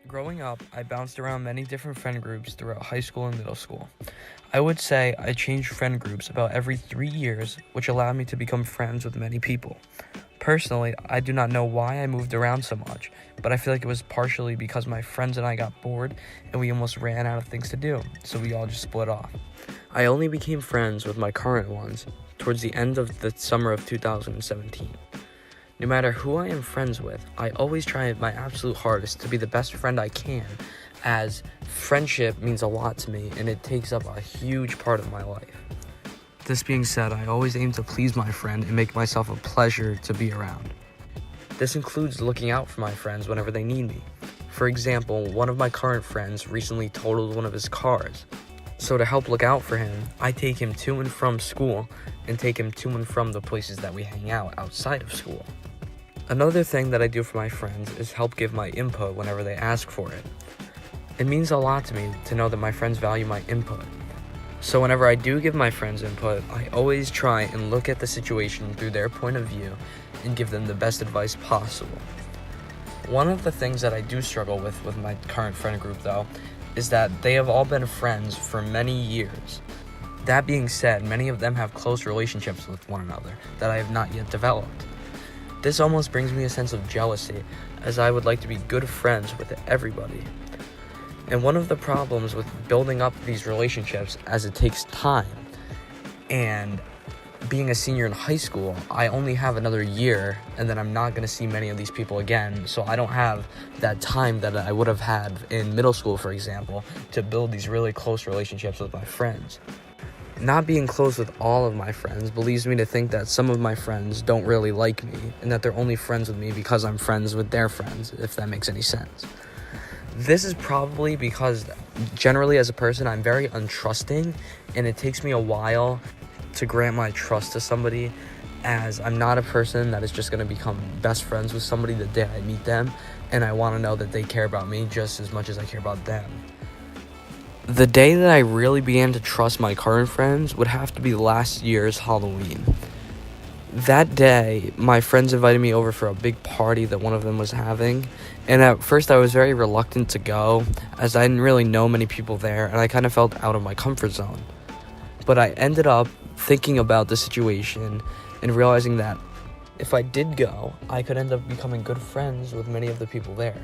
Growing up, I bounced around many different friend groups throughout high school and middle school. I would say I changed friend groups about every 3 years, which allowed me to become friends with many people. Personally, I do not know why I moved around so much, but I feel like it was partially because my friends and I got bored and we almost ran out of things to do, so we all just split off. I only became friends with my current ones towards the end of the summer of 2017. No matter who I am friends with, I always try my absolute hardest to be the best friend I can, as friendship means a lot to me and it takes up a huge part of my life. This being said, I always aim to please my friend and make myself a pleasure to be around. This includes looking out for my friends whenever they need me. For example, one of my current friends recently totaled one of his cars. So to help look out for him, I take him to and from school and take him to and from the places that we hang out outside of school. Another thing that I do for my friends is help give my input whenever they ask for it. It means a lot to me to know that my friends value my input. So whenever I do give my friends input, I always try and look at the situation through their point of view and give them the best advice possible. One of the things that I do struggle with my current friend group though, is that they have all been friends for many years. That being said, many of them have close relationships with one another that I have not yet developed. This almost brings me a sense of jealousy, as I would like to be good friends with everybody. And one of the problems with building up these relationships, as it takes time, and being a senior in high school, I only have another year, and then I'm not going to see many of these people again, so I don't have that time that I would have had in middle school, for example, to build these really close relationships with my friends. Not being close with all of my friends leads me to think that some of my friends don't really like me and that they're only friends with me because I'm friends with their friends, if that makes any sense. This is probably because generally as a person, I'm very untrusting and it takes me a while to grant my trust to somebody, as I'm not a person that is just going to become best friends with somebody the day I meet them, and I want to know that they care about me just as much as I care about them. The day that I really began to trust my current friends would have to be last year's Halloween. That day, my friends invited me over for a big party that one of them was having, and at first I was very reluctant to go, as I didn't really know many people there, and I kind of felt out of my comfort zone. But I ended up thinking about the situation and realizing that if I did go, I could end up becoming good friends with many of the people there.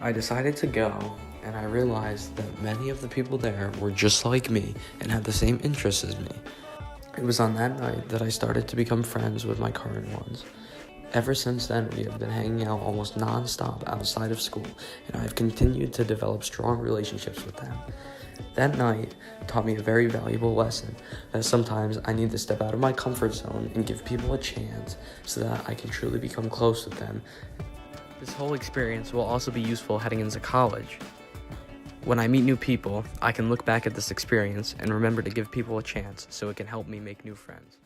I decided to go, and I realized that many of the people there were just like me and had the same interests as me. It was on that night that I started to become friends with my current ones. Ever since then, we have been hanging out almost non-stop outside of school, and I have continued to develop strong relationships with them. That night taught me a very valuable lesson, that sometimes I need to step out of my comfort zone and give people a chance so that I can truly become close with them. This whole experience will also be useful heading into college. When I meet new people, I can look back at this experience and remember to give people a chance so it can help me make new friends.